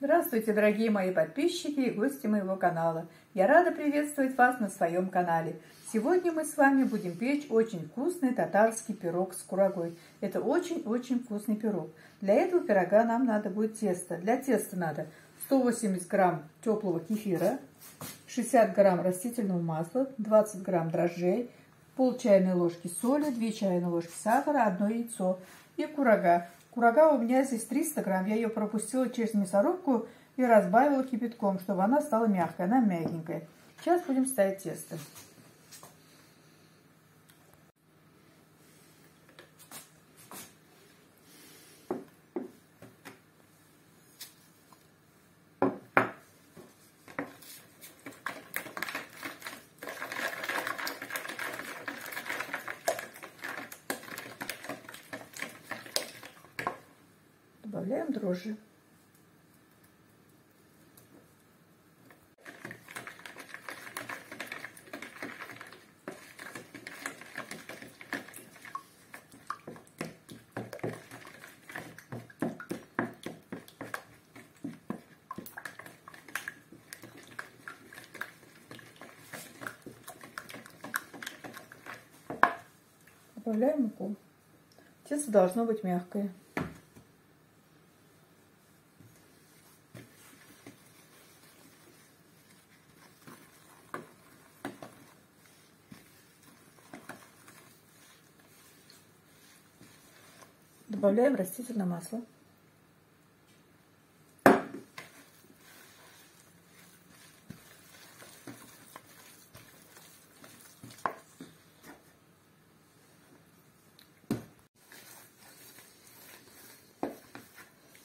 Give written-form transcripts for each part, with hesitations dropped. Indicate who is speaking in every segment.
Speaker 1: Здравствуйте, дорогие мои подписчики и гости моего канала. Я рада приветствовать вас на своем канале. Сегодня мы с вами будем печь очень вкусный татарский пирог с курагой. Это очень-очень вкусный пирог. Для этого пирога нам надо будет тесто. Для теста надо 180 грамм теплого кефира, 60 грамм растительного масла, 20 грамм дрожжей, пол чайной ложки соли, 2 чайные ложки сахара, 1 яйцо и курага. Курага у меня здесь 300 грамм. Я ее пропустила через мясорубку и разбавила кипятком, чтобы она стала мягкой. Она мягенькая. Сейчас будем ставить тесто. Добавляем дрожжи. Добавляем муку. Тесто должно быть мягкое. Добавляем растительное масло.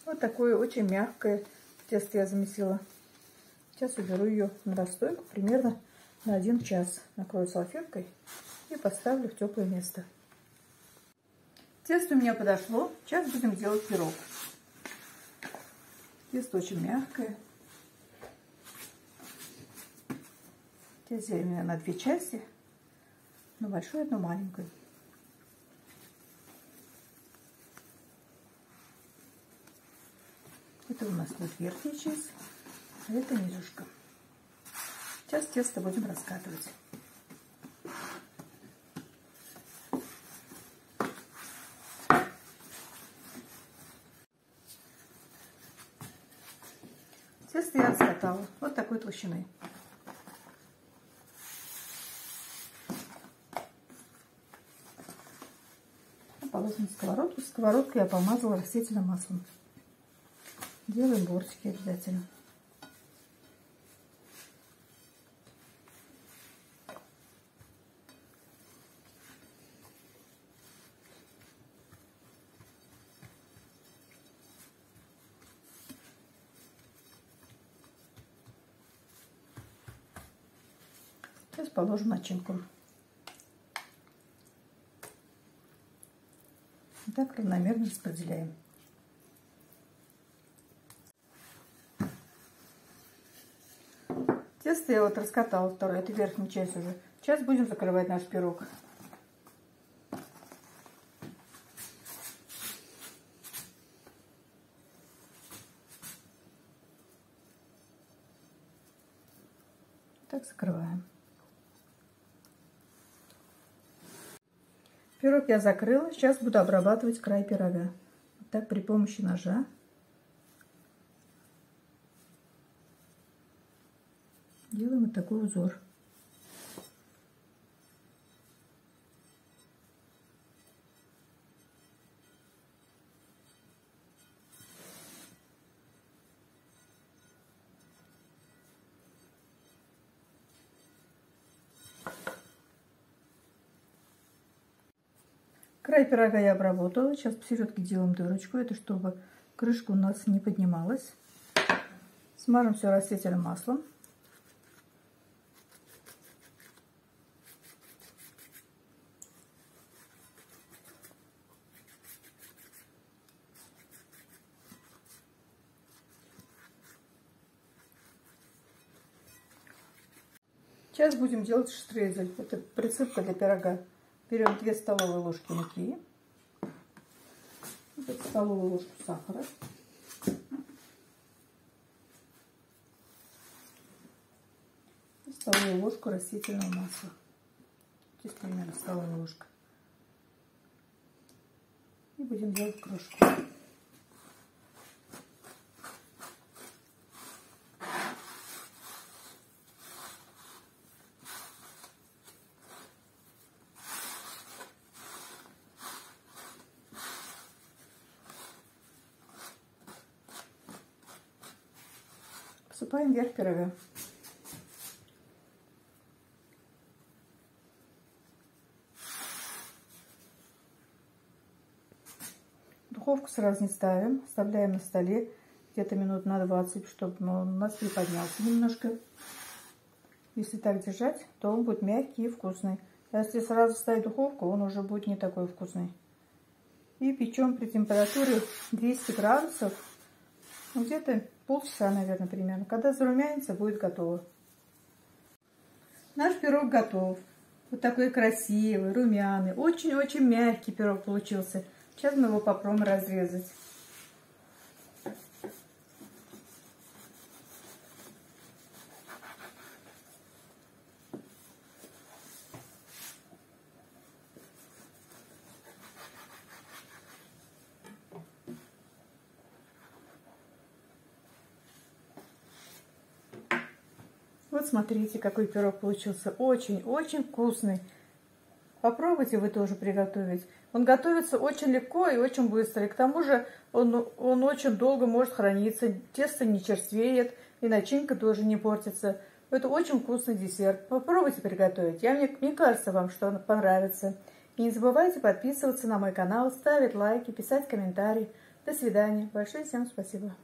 Speaker 1: Вот такое очень мягкое тесто я замесила. Сейчас уберу ее на расстойку примерно на 1 час. Накрою салфеткой и поставлю в теплое место. Тесто у меня подошло. Сейчас будем делать пирог. Тесто очень мягкое. Здесь у меня на 2 части. Одну большую, одну маленькую. Это у нас будет верхняя часть, а это низушка. Сейчас тесто будем раскатывать. Тесто я раскатала вот такой толщины. Положим в сковородку. Сковородку я помазала растительным маслом. Делаем бортики обязательно. Сейчас положим начинку. И так равномерно распределяем. Тесто я вот раскатала вторую, это верхняя часть уже. Сейчас будем закрывать наш пирог. Так закрываем. Пирог я закрыла. Сейчас буду обрабатывать край пирога. Вот так при помощи ножа. Делаем вот такой узор. Край пирога я обработала. Сейчас посередке делаем дырочку. Это чтобы крышка у нас не поднималась. Смажем все растительным маслом. Сейчас будем делать штрезель. Это присыпка для пирога. Берем 2 столовые ложки муки, 1 столовую ложку сахара, столовую ложку растительного масла. Здесь примерно столовая ложка. И будем делать крошку. Посыпаем верх пирога. Духовку сразу не ставим, оставляем на столе где-то минут на 20, чтобы он у нас приподнялся немножко. Если так держать, то он будет мягкий и вкусный. А если сразу ставить в духовку, он уже будет не такой вкусный. И печем при температуре 200 градусов, где-то полчаса, наверное, примерно. Когда зарумянится, будет готово. Наш пирог готов. Вот такой красивый, румяный, очень-очень мягкий пирог получился. Сейчас мы его попробуем разрезать. Вот смотрите, какой пирог получился. Очень-очень вкусный. Попробуйте вы тоже приготовить. Он готовится очень легко и очень быстро. И к тому же он очень долго может храниться. Тесто не черствеет и начинка тоже не портится. Это очень вкусный десерт. Попробуйте приготовить. Мне кажется вам, что он понравится. И не забывайте подписываться на мой канал, ставить лайки, писать комментарии. До свидания. Большое всем спасибо.